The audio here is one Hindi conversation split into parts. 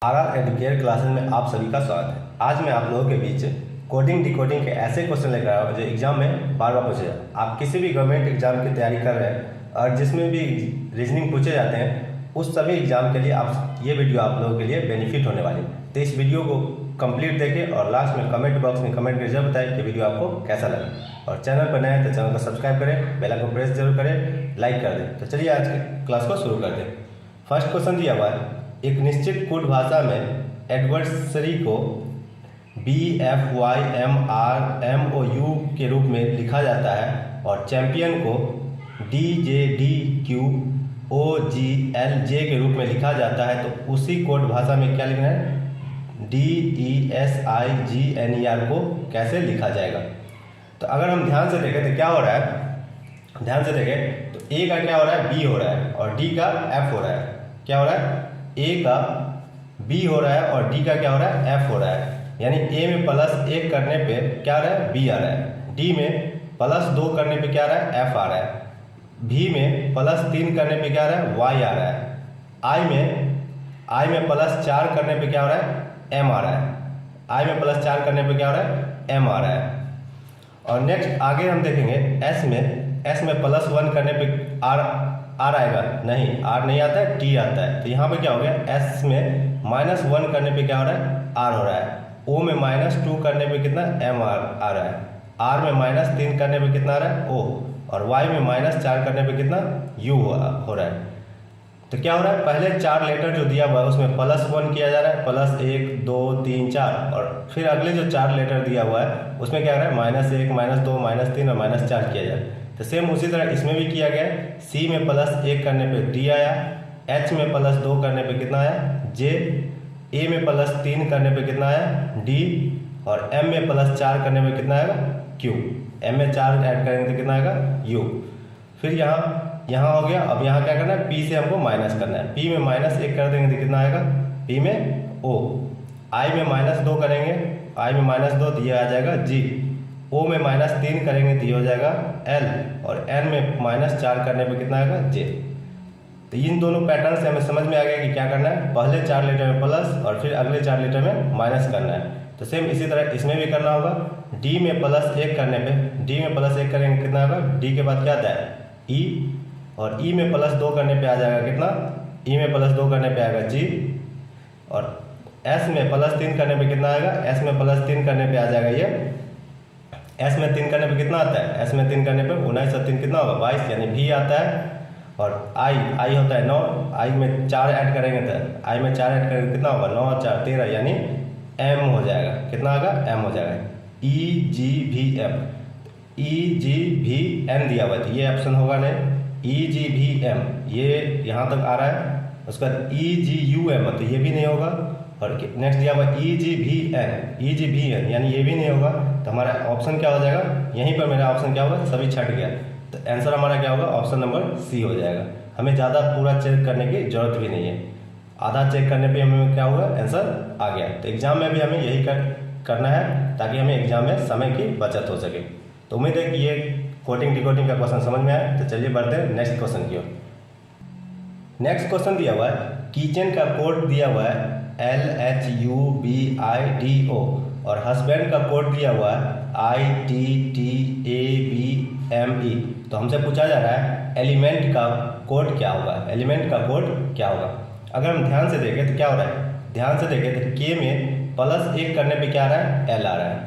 आरआर एडुकेयर क्लासेस में आप सभी का स्वागत है। आज मैं आप लोगों के बीच कोडिंग डिकोडिंग के ऐसे क्वेश्चन लेकर आया हूँ जो एग्जाम में बार बार पूछे जाए। आप किसी भी गवर्नमेंट एग्जाम की तैयारी कर रहे हैं और जिसमें भी रीजनिंग पूछे जाते हैं उस सभी एग्जाम के लिए ये वीडियो आप लोगों के लिए बेनिफिट होने वाली है। तो इस वीडियो को कंप्लीट देखें और लास्ट में कमेंट बॉक्स में कमेंट करके जरूर बताएं कि वीडियो आपको कैसा लगा। और चैनल पर नए हैं तो चैनल को सब्सक्राइब करें, बेल आइकन प्रेस जरूर करें, लाइक कर दें। तो चलिए आज की क्लास को शुरू करते हैं। फर्स्ट क्वेश्चन दिया हुआ है, एक निश्चित कोड भाषा में एडवर्सरी को BFYMRMOU के रूप में लिखा जाता है और चैंपियन को DJDQOGLJ के रूप में लिखा जाता है। तो उसी कोड भाषा में क्या लिखना है? DESIGNER को कैसे लिखा जाएगा? तो अगर हम ध्यान से देखें तो क्या हो रहा है, ध्यान से देखें तो A का क्या हो रहा है, B हो रहा है और D का F हो रहा है। क्या हो रहा है? A का B हो रहा है और D का क्या हो रहा है, F हो रहा है। यानी A में +1 करने पे क्या आ रहा है, B आ रहा है। D में +2 करने पे क्या आ रहा है, F आ रहा है। V में +3 करने पे क्या आ रहा है, Y आ रहा है। I में +4 करने पे क्या हो रहा है, M आ रहा है। I में +4 करने पे क्या हो रहा है, M आ रहा है। और नेक्स्ट आगे हम देखेंगे S में +1 करने पे R आएगा नहीं, R नहीं आता है, T आता है। तो यहाँ पे क्या हो गया, S में -1 करने पे क्या हो रहा है, R हो रहा है। O में -2 करने पे कितना M आ रहा है। R में -3 करने पे कितना आ रहा है, O। और Y में -4 करने पे कितना U हो रहा है। तो क्या हो रहा है, पहले 4 लेटर जो दिया हुआ है उसमें +1 किया जा रहा है, +1 2 3 4, और फिर अगले जो 4 लेटर दिया हुआ है उसमें क्या हो रहा है, -1 -2 -3 और -4 किया जा रहा है। तो सेम उसी तरह इसमें भी किया गया है। C में +1 करने पे D आया, H में +2 करने पे कितना आया, J, A में +3 करने पे कितना आया, D, और M में +4 करने पे कितना आएगा, Q। M में 4 ऐड करेंगे तो कितना आएगा, U। फिर यहाँ हो गया। अब यहाँ क्या करना है, P से हमको माइनस करना है। P में -1 कर देंगे तो कितना आएगा, P में O। I में -2 करेंगे, I में -2 तो ये आ जाएगा G। O में -3 करेंगे तो ये हो जाएगा L, और N में -4 करने पे कितना आएगा, J। तो इन दोनों पैटर्न से हमें समझ में आ गया कि क्या करना है, पहले 4 लेटर में प्लस और फिर अगले 4 लेटर में माइनस करना है। तो सेम इसी तरह इसमें भी करना होगा। D में +1 करने पे, D में +1 करेंगे कितना होगा, D के बाद क्या आता है, E, और E में +2 करने पे आ जाएगा कितना, E में +2 करने पे आएगा G, और S में +3 करने पे कितना आएगा, S में +3 करने पे आ जाएगा ये, S में 3 करने पे कितना आता है, S में 3 करने पे 19 और 3 कितना होगा, 22, यानी V आता है। और I होता है 9, I में 4 ऐड करेंगे तो I में 4 ऐड करेंगे कितना होगा, 9 और 4 13, यानी M हो जाएगा। कितना होगा, M हो जाएगा। EGVM, EGVN दिया हुआ है तो ये ऑप्शन होगा नहीं, EGVM ये यहाँ तक आ रहा है। उसके बाद EGUM तो ये भी नहीं होगा। और नेक्स्ट दिया हुआ EGVN यानी ये भी नहीं होगा। तो हमारा ऑप्शन क्या हो जाएगा, यहीं पर मेरा ऑप्शन क्या होगा, सभी छट गया। तो आंसर हमारा क्या होगा, ऑप्शन नंबर C हो जाएगा। हमें ज़्यादा पूरा चेक करने की जरूरत भी नहीं है, आधा चेक करने पे हमें क्या होगा, आंसर आ गया। तो एग्जाम में भी हमें यही करना है ताकि हमें एग्जाम में समय की बचत हो सके। तो उम्मीद है कि ये कोडिंग डिकोडिंग का क्वेश्चन समझ में आया। तो चलिए बढ़ते हैं नेक्स्ट क्वेश्चन की ओर। नेक्स्ट क्वेश्चन दिया हुआ है, किचन का कोड दिया हुआ है LHUBIDO, और हस्बैंड का कोड दिया हुआ है ITTABME। तो हमसे पूछा जा रहा है एलिमेंट का कोड क्या होगा, एलिमेंट का कोड क्या होगा। अगर हम ध्यान से देखें तो क्या हो रहा है, ध्यान से देखें तो K में +1 करने पे क्या आ रहा है, L आ रहा है।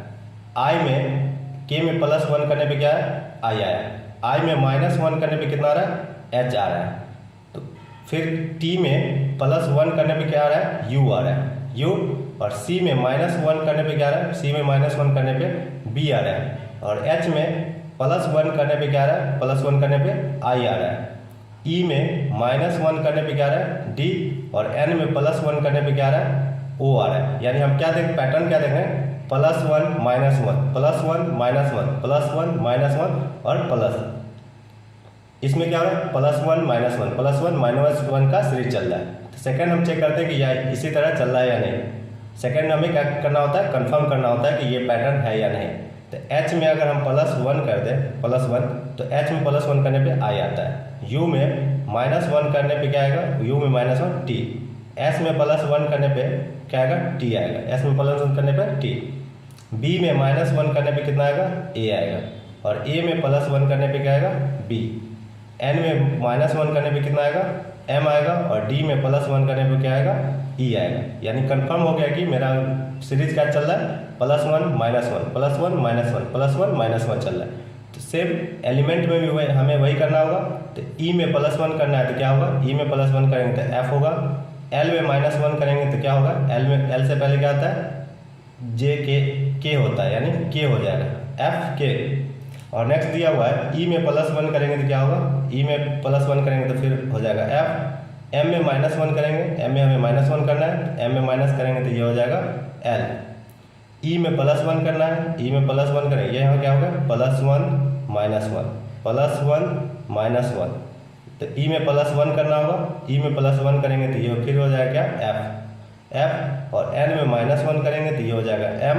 I में K में +1 करने पे क्या है, I आया। I में -1 करने पे कितना आ रहा है, H आ रहा है। तो फिर T में +1 करने पे क्या आ रहा है, U आ रहा है, U। और C में -1 करने पे क्या आ रहा है, C में -1 करने पे B आ रहा है। और H में +1 करने पे क्या आ रहा है, +1 करने पे I आ रहा है। E में -1 करने पे क्या आ रहा है, D, और N में +1 करने पे क्या आ रहा है, O आ रहा है। यानी हम क्या देख, पैटर्न क्या देख रहे हैं, +1 -1 +1 -1 +1 -1 और प्लस। इसमें क्या हो रहा है, +1 -1 का सीरीज चल रहा है। तो सेकंड हम चेक करते हैं कि या इसी तरह चल रहा है या नहीं। सेकंड में हमें क्या करना होता है, कंफर्म करना होता है कि ये पैटर्न है या नहीं। तो H में अगर हम +1 कर दें, +1, तो H में +1 करने पे I आता है। U में -1 करने पे क्या आएगा, U में -1 T, एस में +1 करने पे क्या आएगा, टी आएगा, एस में +1 करने पे टी। बी में -1 करने पे कितना आएगा, ए आएगा, और ए में +1 करने पे क्या आएगा, बी। एन में -1 करने पे कितना आएगा, एम आएगा, और डी में +1 करने पे क्या आएगा, ई आएगा। यानी कंफर्म हो गया कि मेरा सीरीज क्या चल रहा है, +1 -1 +1 -1 +1 -1 चल रहा है। तो सेम एलिमेंट में भी हमें वही करना होगा। तो ई में +1 करना है तो क्या होगा, ई में +1 करेंगे तो एफ होगा। एल में -1 करेंगे तो क्या होगा, एल से पहले क्या आता है, जे के होता है, यानी के हो जाएगा, एफ के। और नेक्स्ट दिया हुआ है ई में +1 करेंगे तो क्या होगा, ई में +1 करेंगे तो फिर हो जाएगा एफ। एम में -1 करेंगे, एम में हमें -1 करना है, एम में माइनस करेंगे तो ये हो जाएगा एल। ई में +1 करना है, ई में +1 करेंगे, ये यहाँ क्या होगा, +1 -1 तो ई में +1 करना होगा, ई में +1 करेंगे तो ये फिर हो जाएगा क्या, एफ। और एन में -1 करेंगे तो ये हो जाएगा एम,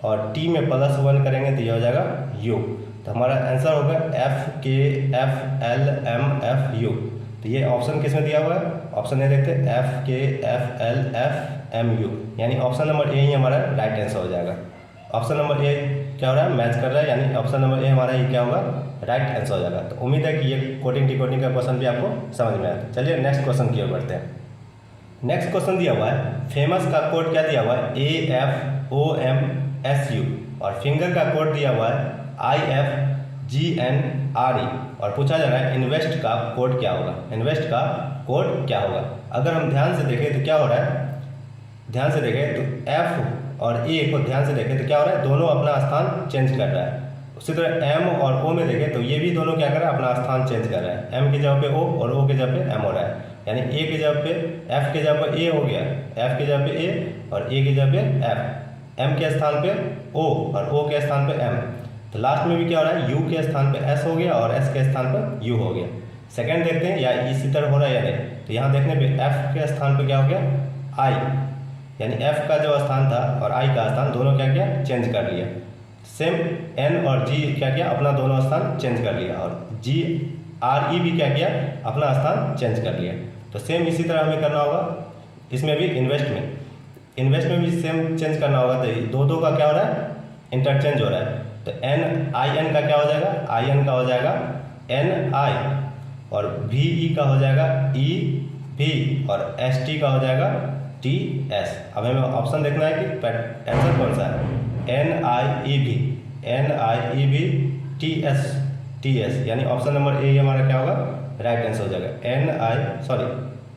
और टी में +1 करेंगे तो ये हो जाएगा यू। तो हमारा आंसर होगा F K F L M F U. तो ये ऑप्शन किस में दिया हुआ है, ऑप्शन ए देखते हैं, F K F L F M U, यानी ऑप्शन नंबर ए ही हमारा राइट आंसर हो जाएगा। ऑप्शन नंबर ए क्या हो रहा है, मैच कर रहा है, यानी ऑप्शन नंबर ए हमारा ये क्या होगा, राइट आंसर हो जाएगा। तो उम्मीद है कि ये कोडिंग डिकोडिंग का क्वेश्चन भी आपको समझ में आया। चलिए नेक्स्ट क्वेश्चन की ओर बढ़ते हैं। नेक्स्ट क्वेश्चन दिया हुआ है, फेमस का कोड क्या दिया हुआ है, AFOMSU, और फिंगर का कोड दिया हुआ है IFGNRE, और पूछा जा रहा है इन्वेस्ट का कोड क्या होगा, इन्वेस्ट का कोड क्या होगा। अगर हम ध्यान से देखें तो क्या हो रहा है, ध्यान से देखें तो एफ और ए को ध्यान से देखें तो क्या हो रहा है, दोनों अपना स्थान चेंज कर रहा है। उसी तरह एम और ओ में देखें तो ये भी दोनों क्या कर रहा है, अपना स्थान चेंज कर रहा है। एम की जगह पे ओ और ओ की जगह पे एम हो रहा है, यानी ए की जगह पे एफ की जगह पे ए हो गया, एफ की जगह पे ए और ए की जगह पे एफ, एम के स्थान पे ओ और ओ के स्थान पे एम। तो लास्ट में भी क्या हो रहा है, यू के स्थान पे एस हो गया और एस के स्थान पर यू हो गया। सेकंड देखते हैं या इसी तरह हो रहा है या नहीं। तो यहाँ देखने पे एफ के स्थान पे क्या हो गया, आई, यानी एफ का जो स्थान था और आई का स्थान दोनों क्या किया, चेंज कर लिया। सेम एन और जी क्या किया, अपना दोनों स्थान चेंज कर लिया, और जी आर ई भी क्या किया, अपना स्थान चेंज कर लिया। तो सेम इसी तरह हमें करना होगा इसमें भी, इन्वेस्ट में भी सेम चेंज करना होगा। तो दो का क्या हो रहा है, इंटरचेंज हो रहा है। तो एन आई एन का क्या हो जाएगा, आई एन का हो जाएगा एन आई, और वी ई का हो जाएगा ई भी, और एस टी का हो जाएगा टी एस। अब हमें ऑप्शन देखना है कि आंसर कौन सा है, एन आई ई भी टी एस, यानी ऑप्शन नंबर ए हमारा क्या होगा, राइट आंसर हो जाएगा।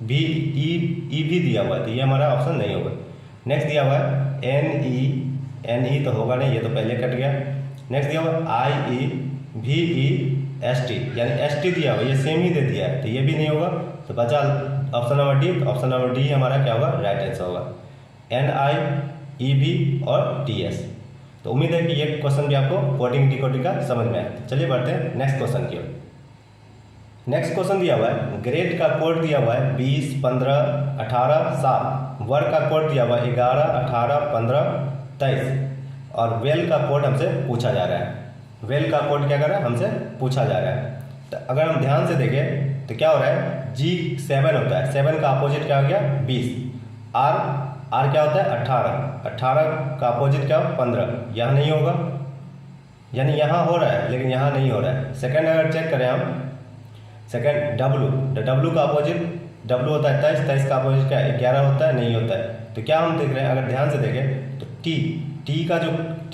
बी ई भी दिया हुआ है तो ये हमारा ऑप्शन नहीं होगा। नेक्स्ट दिया हुआ है एन ई तो होगा नहीं, ये तो पहले कट गया। नेक्स्ट दिया हुआ आई ई भी ई एस टी, यानी एस टी दिया हुआ, ये सेम ही दे दिया है तो ये भी नहीं होगा। तो बचा ऑप्शन नंबर डी, तो ऑप्शन नंबर डी हमारा क्या होगा, राइट आंसर होगा, एन आई ई भी और टी एस। तो उम्मीद है कि ये क्वेश्चन भी आपको कोडिंग डिकोडिंग का समझ में आया। चलिए बढ़ते हैं नेक्स्ट क्वेश्चन की ओर। नेक्स्ट क्वेश्चन दिया हुआ है, ग्रेड का कोड दिया हुआ है 20, 15, 18, 7, वर्क का कोड दिया हुआ है 11, 18, 15, 23, और वेल का कोड हमसे पूछा जा रहा है। वेल का कोड क्या कर रहा है, हमसे पूछा जा रहा है। तो अगर हम ध्यान से देखें तो क्या हो रहा है, G7 होता है, 7 का अपोजिट क्या हो गया, 20, आर क्या होता है, 18 का अपोजिट क्या हो, 15, यहाँ नहीं होगा, यानी यहाँ हो रहा है लेकिन यहाँ नहीं हो रहा है। सेकंड अगर चेक करें हम, सेकंड डब्लू का अपोजिट, डब्लू होता है 23 का अपोजिट क्या है, 11 होता है, नहीं होता है। तो क्या हम देख रहे हैं, अगर ध्यान से देखें तो टी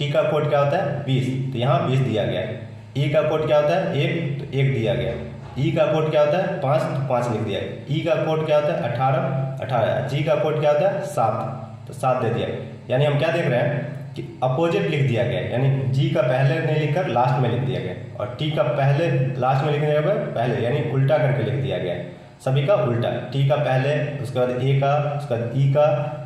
का कोड क्या होता है, 20, तो यहाँ 20 दिया गया है। ई का कोड क्या होता है, 1, तो 1 दिया गया। ई का कोड क्या होता है, 5, तो 5 लिख दिया। ई का कोड क्या होता है, 18। जी का कोड क्या होता है, 7, तो 7 दे दिया। यानी हम क्या देख रहे हैं कि अपोजिट लिख दिया गया, यानी जी का पहले नहीं लिखकर लास्ट में लिख दिया गया, और टी का पहले लास्ट में लिखने के पहले, यानी उल्टा करके लिख दिया गया है, सभी का उल्टा। टी का पहले, उसके बाद ए का, उसके बाद ई का,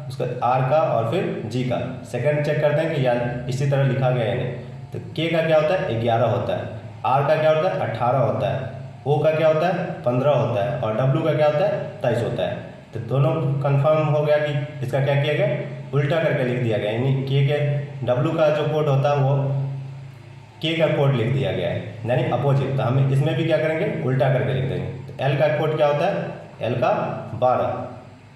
उसके बाद आर का, और फिर जी का। सेकंड चेक करते हैं कि यार इसी तरह लिखा गया है नहीं। तो के का क्या होता है, 11 होता है। आर का क्या होता है, 18 होता है। ओ का क्या होता है, 15 होता है। और डब्ल्यू का क्या होता है, 23 होता है। तो दोनों कंफर्म हो गया कि इसका क्या किया गया, उल्टा करके लिख दिया गया, यानी के डब्ल्यू का जो कोड होता है वो के का कोड लिख दिया गया है, यानी अपोजिट। तो हम इसमें भी क्या करेंगे, उल्टा करके लिख देंगे। तो एल का कोड क्या होता है, एल का 12,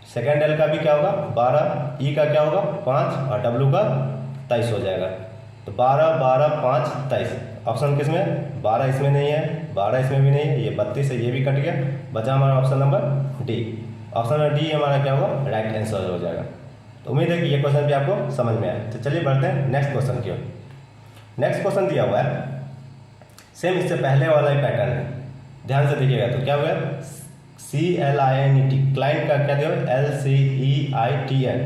सेकेंड एल का भी क्या होगा 12, ई का क्या होगा 5 और डब्ल्यू का 23 हो जाएगा। तो 12 12 5 23, ऑप्शन किस में 12 इसमें नहीं है, 12 इसमें भी नहीं है, ये 32 है, ये भी कट गया, बचा हमारा option number D. Option number D हमारा क्या होगा राइट आंसर हो जाएगा। तो उम्मीद है कि ये क्वेश्चन भी आपको समझ में आया। तो चलिए बढ़ते हैं नेक्स्ट क्वेश्चन की ओर। नेक्स्ट क्वेश्चन दिया हुआ है, सेम इससे पहले वाला ही पैटर्न है, ध्यान से देखिएगा। तो क्या हुआ CLINET, क्लाइंट का क्या दिया हुआ है LCEITN,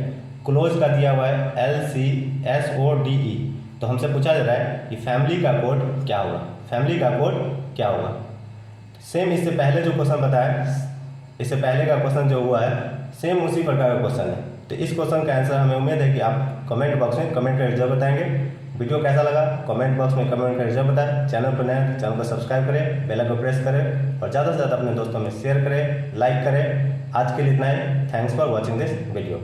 क्लोज का दिया हुआ है LCSODE। तो हमसे पूछा जा रहा है कि फैमिली का कोड क्या होगा, फैमिली का कोड क्या होगा। सेम इससे पहले जो क्वेश्चन बताया, इससे पहले का क्वेश्चन जो हुआ है सेम उसी प्रकार का क्वेश्चन है। तो इस क्वेश्चन का आंसर हमें उम्मीद है कि आप कमेंट बॉक्स में कमेंट कर जरूर बताएंगे। वीडियो कैसा लगा कमेंट बॉक्स में कमेंट कर जरूर बताएं। चैनल पर नए हैं तो चैनल को सब्सक्राइब करें, बेल आइकन को प्रेस करें और ज़्यादा से ज़्यादा अपने दोस्तों में शेयर करें, लाइक करें। आज के लिए इतना ही। Thanks for watching this video.